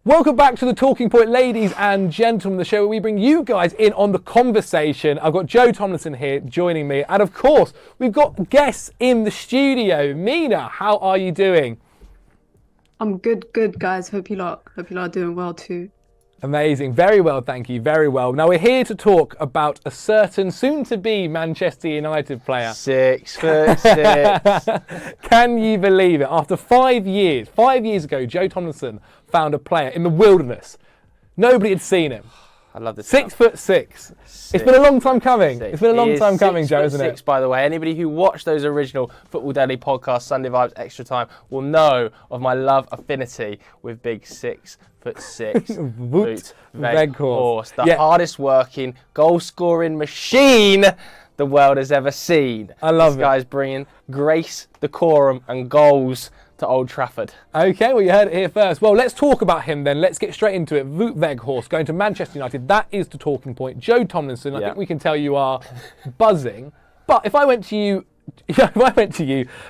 Welcome back to the Talking Point, ladies and gentlemen, the show where we bring you guys in on the conversation. I've got Joe Tomlinson here joining me, and of course, we've got guests in the studio. Mina, how are you doing? I'm good, guys. Hope you lot are doing well too. Amazing. Very well, thank you. Very well. Now, we're here to talk about a certain soon-to-be Manchester United player. 6'6". Can you believe it? After 5 years ago, Joe Tomlinson found a player in the wilderness. Nobody had seen him. I love this. 6'6". It's been a long time coming. It's been a long time coming, Joe, isn't it? 6'6", by the way. Anybody who watched those original Football Daily podcasts, Sunday Vibes, Extra Time, will know of my love affinity with big 6'6". Wout Weghorst. The hardest working, goal scoring machine the world has ever seen. I love this guy's bringing grace, decorum, and goals to Old Trafford. Okay, well, you heard it here first. Well, let's talk about him then. Let's get straight into it. Wout Weghorst going to Manchester United. That is the talking point. Joe Tomlinson, I think we can tell you are buzzing. But if I went to you,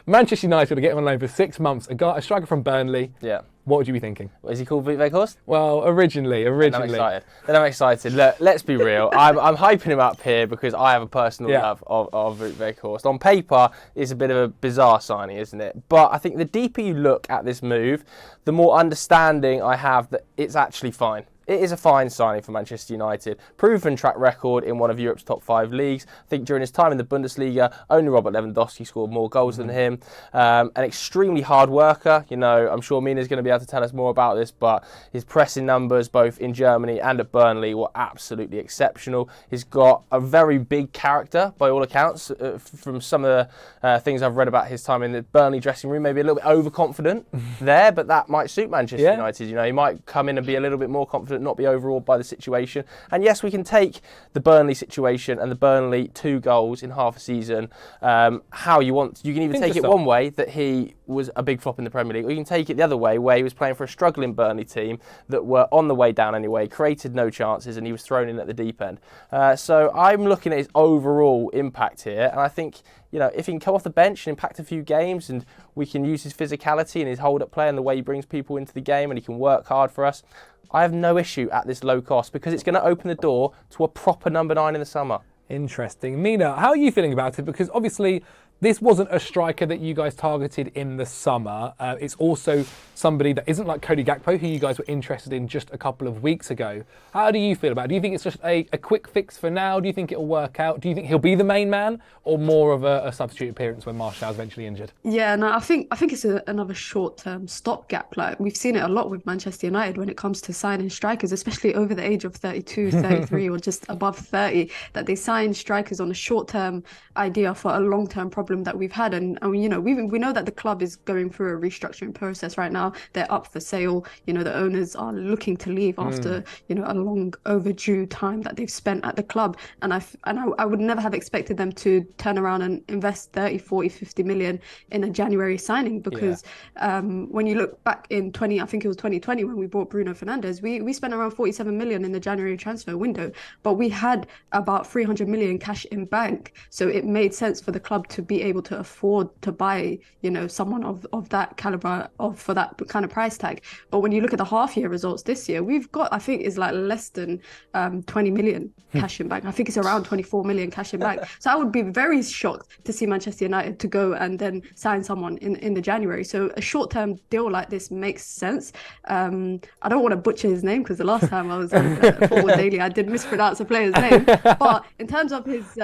Manchester United to get him on loan for 6 months, a striker from Burnley. Yeah. What would you be thinking? Is he called Wout Weghorst? Well, originally. Then I'm excited. Look, let's be real. I'm hyping him up here because I have a personal love of Wout Weghorst. On paper, it's a bit of a bizarre signing, isn't it? But I think the deeper you look at this move, the more understanding I have that it's actually fine. It is a fine signing for Manchester United. Proven track record in one of Europe's top 5 leagues. I think during his time in the Bundesliga, only Robert Lewandowski scored more goals than him. An extremely hard worker. You know, I'm sure Mina's going to be able to tell us more about this, but his pressing numbers, both in Germany and at Burnley, were absolutely exceptional. He's got a very big character, by all accounts, from some of the things I've read about his time in the Burnley dressing room. Maybe a little bit overconfident there, but that might suit Manchester United. You know, he might come in and be a little bit more confident, not be overawed by the situation. And yes, we can take the Burnley situation and the Burnley 2 goals in half a season how you want. You can either take it one way, that he was a big flop in the Premier League, or you can take it the other way, where he was playing for a struggling Burnley team that were on the way down anyway, created no chances, and he was thrown in at the deep end. So I'm looking at his overall impact here, and I think, you know, if he can come off the bench and impact a few games, and we can use his physicality and his hold-up play and the way he brings people into the game, and he can work hard for us, I have no issue at this low cost, because it's going to open the door to a proper number 9 in the summer. Interesting. Mina, how are you feeling about it? Because obviously this wasn't a striker that you guys targeted in the summer. It's also somebody that isn't like Cody Gakpo, who you guys were interested in just a couple of weeks ago. How do you feel about it? Do you think it's just a quick fix for now? Do you think it'll work out? Do you think he'll be the main man, or more of a substitute appearance when Martial's eventually injured? Yeah, no, I think it's another short-term stopgap. Like, we've seen it a lot with Manchester United when it comes to signing strikers, especially over the age of 32, 33, or just above 30, that they sign strikers on a short-term idea for a long-term problem that we've had. And you know, we know that the club is going through a restructuring process right now. They're up for sale. You know, the owners are looking to leave after, you know, a long overdue time that they've spent at the club. And I would never have expected them to turn around and invest 30, 40, 50 million in a January signing, because when you look back in 2020 when we bought Bruno Fernandes, we spent around 47 million in the January transfer window, but we had about 300 million cash in bank. So it made sense for the club to be able to afford to buy, you know, someone of that caliber for that kind of price tag. But when you look at the half year results this year, we've got, I think, is like less than 20 million cash in bank. I think it's around 24 million cash in bank. So I would be very shocked to see Manchester United to go and then sign someone in the January. So a short-term deal like this makes sense. I don't want to butcher his name, because the last time I was on Football Daily, I did mispronounce a player's name. But in terms of his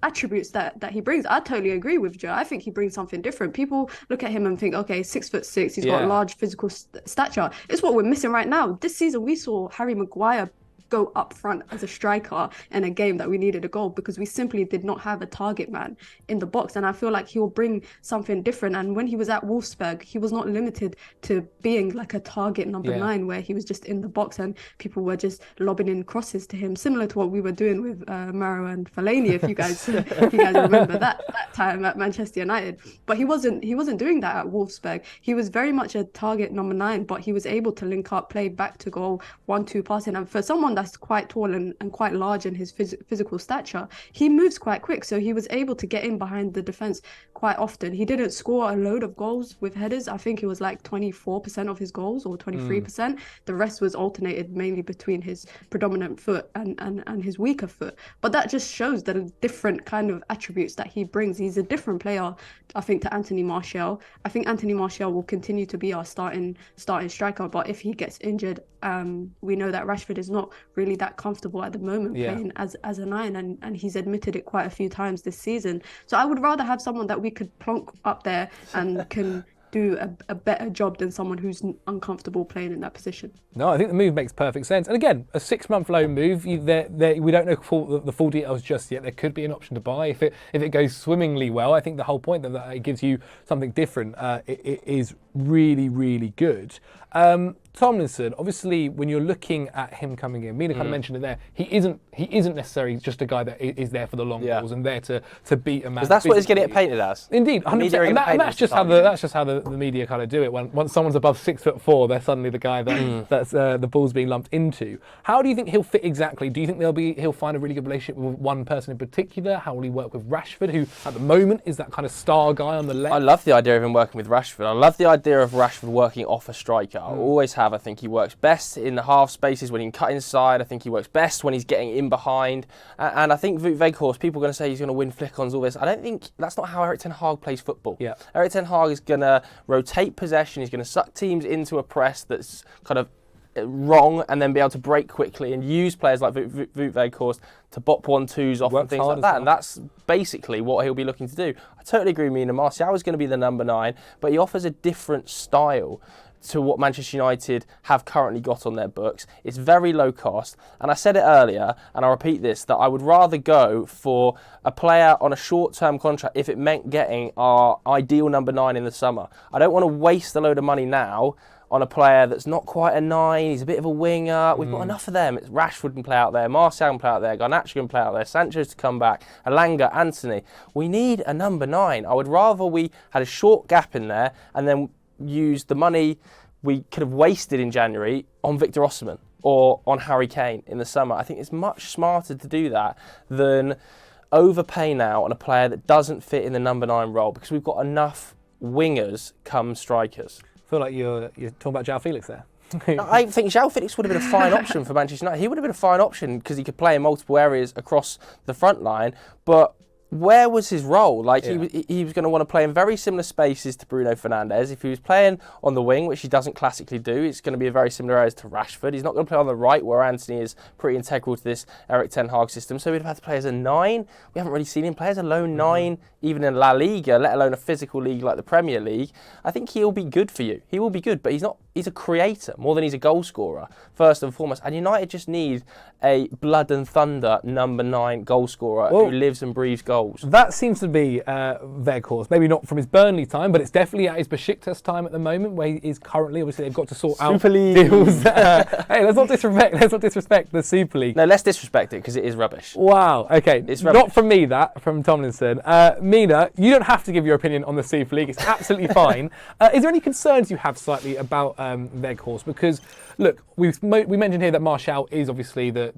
attributes that he brings, I totally agree with Joe. I think he brings something different. People look at him and think, okay, 6'6", he's got large physical stature. It's what we're missing right now. This season we saw Harry Maguire go up front as a striker in a game that we needed a goal, because we simply did not have a target man in the box. And I feel like he will bring something different. And when he was at Wolfsburg, he was not limited to being like a target number 9, where he was just in the box and people were just lobbing in crosses to him, similar to what we were doing with Maro and Fellaini, if you guys remember that time at Manchester United. But he wasn't doing that at Wolfsburg. He was very much a target number 9, but he was able to link up, play back to goal, 1-2 passing. And for someone that's quite tall and quite large in his physical stature, he moves quite quick. So he was able to get in behind the defense quite often. He didn't score a load of goals with headers. I think it was like 24% of his goals or 23%. The rest was alternated mainly between his predominant foot and his weaker foot. But that just shows the different kind of attributes that he brings. He's a different player, I think, to Anthony Martial. I think Anthony Martial will continue to be our starting striker, but if he gets injured, we know that Rashford is not really that comfortable at the moment playing as a 9, and he's admitted it quite a few times this season. So I would rather have someone that we could plonk up there and can do a better job than someone who's uncomfortable playing in that position. No, I think the move makes perfect sense. And again, a 6-month loan move. We don't know the full details just yet. There could be an option to buy if it goes swimmingly well. I think the whole point that it gives you something different it is really, really good. Tomlinson, obviously, when you're looking at him coming in, Mina kind of mentioned it there. He isn't necessarily just a guy that is there for the long balls and there to beat a man. Because that's what he's going to get painted as. Indeed, 100%. And that's just how the media kind of do it. Once someone's above 6'4", they're suddenly the guy that's the ball's being lumped into. How do you think he'll fit exactly? Do you think he'll find a really good relationship with one person in particular? How will he work with Rashford, who at the moment is that kind of star guy on the left? I love the idea of him working with Rashford. I love the idea of Rashford working off a striker. I always have. I think he works best in the half spaces when he can cut inside. I think he works best when he's getting in behind. And I think Weghorst, people are going to say he's going to win flick-ons, all this. I don't think that's not how Erik ten Hag plays football. Yeah. Erik ten Hag is going to rotate possession. He's going to suck teams into a press that's kind of wrong and then be able to break quickly and use players like Weghorst to bop 1-2s off and things like that. And that's basically what he'll be looking to do. I totally agree with Mina. Martial is going to be the number 9, but he offers a different style to what Manchester United have currently got on their books. It's very low cost, and I said it earlier, and I'll repeat this, that I would rather go for a player on a short-term contract if it meant getting our ideal number 9 in the summer. I don't want to waste a load of money now on a player that's not quite a 9, he's a bit of a winger. We've got enough of them. It's Rashford can play out there, Martial can play out there, Garnacho can play out there, Sancho's to come back, Elanga, Anthony. We need a number 9. I would rather we had a short gap in there and then use the money we could have wasted in January on Victor Osimhen or on Harry Kane in the summer. I think it's much smarter to do that than overpay now on a player that doesn't fit in the number 9 role, because we've got enough wingers come strikers. I feel like you're talking about João Felix there. I think João Felix would have been a fine option for Manchester United. He would have been a fine option because he could play in multiple areas across the front line, but where was his role? Like he was going to want to play in very similar spaces to Bruno Fernandes. If he was playing on the wing, which he doesn't classically do, it's going to be a very similar areas to Rashford. He's not going to play on the right, where Anthony is pretty integral to this Erik ten Hag system. So we'd have had to play as a 9. We haven't really seen him play as a lone 9, even in La Liga, let alone a physical league like the Premier League. I think he'll be good for you. He will be good, but he's not. He's a creator more than he's a goal scorer, first and foremost. And United just need a blood and thunder number 9 goal scorer who lives and breathes goals. That seems to be Weghorst. Maybe not from his Burnley time, but it's definitely at his Besiktas time at the moment, where he is currently. Obviously, they've got to sort out deals. Hey, let's not disrespect the Super League. No, let's disrespect it because it is rubbish. Wow. Okay, it's rubbish. Not from me. That from Tomlinson. Mina, you don't have to give your opinion on the Super League. It's absolutely fine. Is there any concerns you have slightly about Weghorst? Because look, we mentioned here that Martial is obviously the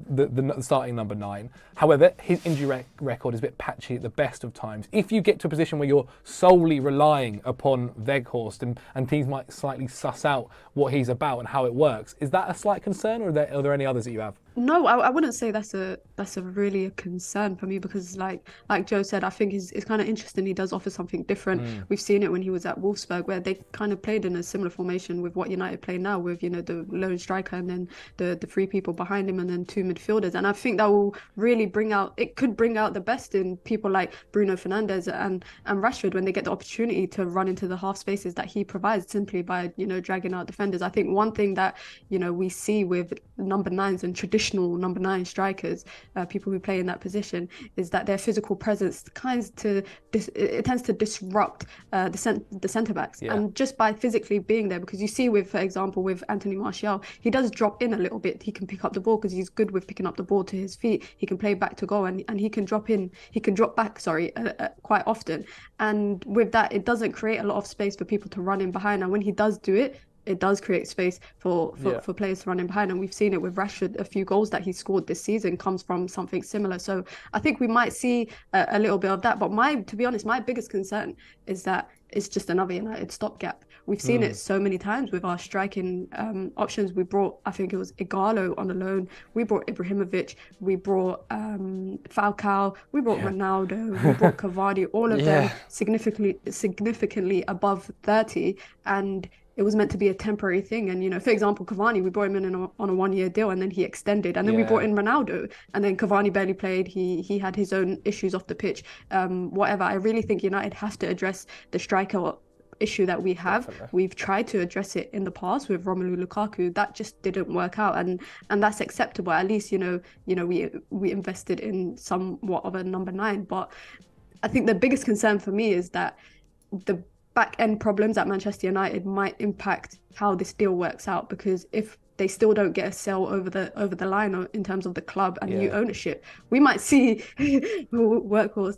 starting number 9. However, his injury record is a bit patchy at the best of times. If you get to a position where you're solely relying upon Weghorst and teams might slightly suss out what he's about and how it works, is that a slight concern, or are there any others that you have? No, I wouldn't say that's a really a concern for me, because like Joe said, I think it's kind of interesting. He does offer something different. We've seen it when he was at Wolfsburg, where they kind of played in a similar formation with what United play now, with the lone striker and then the 3 people behind him and then 2 midfielders. And I think that will really bring out the best in people like Bruno Fernandes and Rashford when they get the opportunity to run into the half spaces that he provides simply by dragging out defenders. I think one thing that we see with number 9s and traditional number 9 strikers, people who play in that position, is that their physical presence tends to disrupt the centre backs. And just by physically being there, because you see for example with Anthony Martial, he does drop in a little bit. He can pick up the ball because he's good with picking up the ball to his feet. He can play back to goal, and he can drop back quite often. And with that, it doesn't create a lot of space for people to run in behind. And when he does do it, it does create space for players to run in behind. And we've seen it with Rashford. A few goals that he scored this season comes from something similar. So I think we might see a little bit of that. But to be honest, my biggest concern is that it's just another United stopgap. We've seen it so many times with our striking options. We brought, I think it was Ighalo on a loan. We brought Ibrahimovic. We brought Falcao. We brought Ronaldo. We brought Cavani. All of them significantly above 30. And it was meant to be a temporary thing. And, you know, for example, Cavani, we brought him in on a 1-year deal and then he extended. And then we brought in Ronaldo and then Cavani barely played. He had his own issues off the pitch. Whatever. I really think United have to address the striker issue that we have. Definitely. We've tried to address it in the past with Romelu Lukaku. That just didn't work out. And that's acceptable. At least, we invested in somewhat of a number 9. But I think the biggest concern for me is that the back end problems at Manchester United might impact how this deal works out, because if they still don't get a sell over the line in terms of the club and new ownership, we might see Weghorst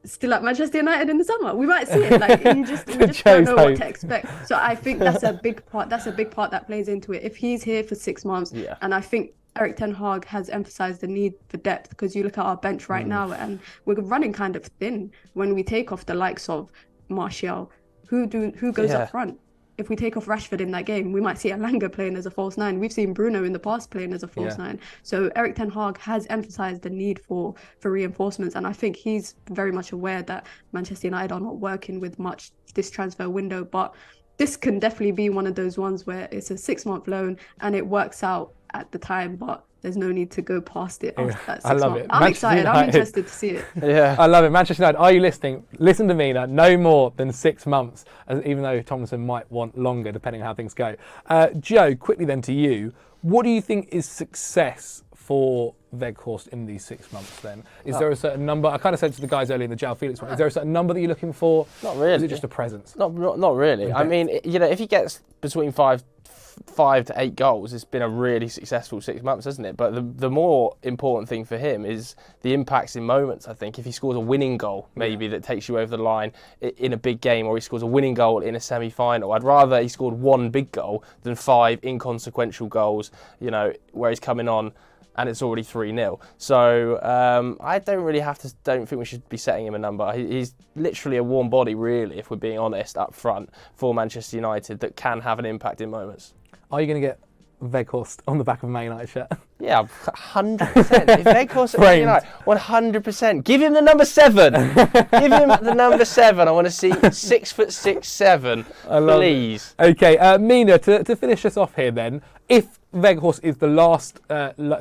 still at Manchester United in the summer. We might see it. Like we just don't know what to expect. So I think that's a big part. That's a big part that plays into it. If he's here for 6 months, and I think Erik ten Hag has emphasised the need for depth, because you look at our bench right now and we're running kind of thin when we take off the likes of Martial. Who goes up front? If we take off Rashford in that game, we might see Elanga playing as a false 9. We've seen Bruno in the past playing as a false 9. So Erik ten Hag has emphasised the need for reinforcements, and I think he's very much aware that Manchester United are not working with much this transfer window. But this can definitely be one of those ones where it's a 6-month loan and it works out at the time, but there's no need to go past it after that 6 months. I love it. I'm excited. I'm interested to see it. I love it. Manchester United, are you listening? Listen to me now. No more than 6 months, even though Thompson might want longer, depending on how things go. Joe, quickly then to you. What do you think is success for Weghorst in these 6 months then? Is there a certain number? I kind of said to the guys earlier in the João Felix one, is there a certain number that you're looking for? Not really. Is it just a presence? Not really. I mean, if he gets between 5 to 8 goals, it's been a really successful 6 months, hasn't it? But the more important thing for him is the impacts in moments. I think if he scores a winning goal, maybe that takes you over the line in a big game, or he scores a winning goal in a semi-final, I'd rather he scored 1 big goal than 5 inconsequential goals, where he's coming on and it's already 3-0. So I don't think we should be setting him a number. He's literally a warm body, really, if we're being honest, up front for Manchester United, that can have an impact in moments. Are you going to get Weghorst on the back of a Man United shirt? Yeah, 100%. If Weghorst at Man United, 100%. Give him the number 7. Give him the number 7. I want to see 6'6", 7. Please. Okay, Mina, to finish us off here then, if Weghorst is the last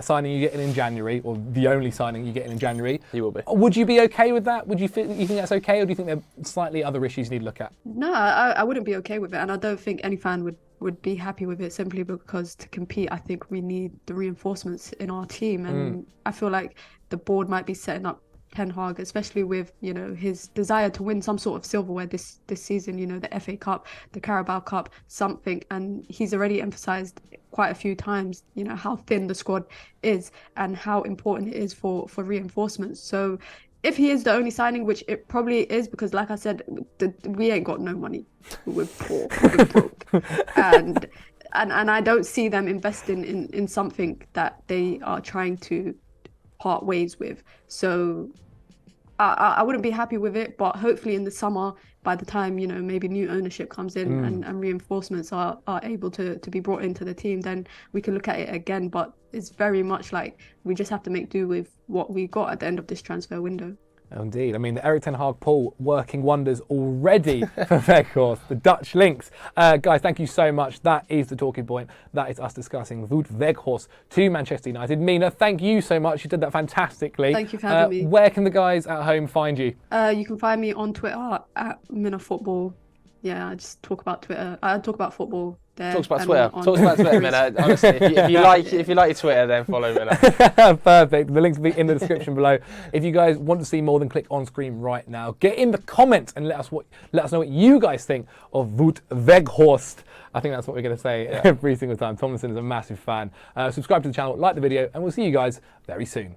signing you get in January, or the only signing you get in January, he will be. Would you be okay with that? You think that's okay, or do you think there are slightly other issues you need to look at? No, I wouldn't be okay with it, and I don't think any fan would be happy with it, simply because to compete, I think we need the reinforcements in our team, and I feel like the board might be setting up Ten Hag, especially with his desire to win some sort of silverware this season, the FA Cup, the Carabao Cup, something, and he's already emphasised quite a few times how thin the squad is and how important it is for reinforcements. So if he is the only signing, which it probably is, because like I said, we ain't got no money, we're poor, we're broke, and I don't see them investing in something that they are trying to part ways with. So I wouldn't be happy with it, but hopefully in the summer, by the time maybe new ownership comes in and reinforcements are able to be brought into the team, then we can look at it again. But it's very much like we just have to make do with what we got at the end of this transfer window. Indeed. I mean, the Erik ten Hag pool working wonders already for Weghorst, the Dutch links. Guys, thank you so much. That is the talking point. That is us discussing Wout Weghorst to Manchester United. Mina, thank you so much. You did that fantastically. Thank you for having me. Where can the guys at home find you? You can find me on Twitter at Mina Football. Yeah, I just talk about Twitter. I talk about football. Talks about Twitter, Minna. Honestly, if you like your Twitter, then follow Minna. Perfect. The links will be in the description below. If you guys want to see more, then click on screen right now. Get in the comments and let us know what you guys think of Wout Weghorst. I think that's what we're going to say every single time. Tomlinson is a massive fan. Subscribe to the channel, like the video, and we'll see you guys very soon.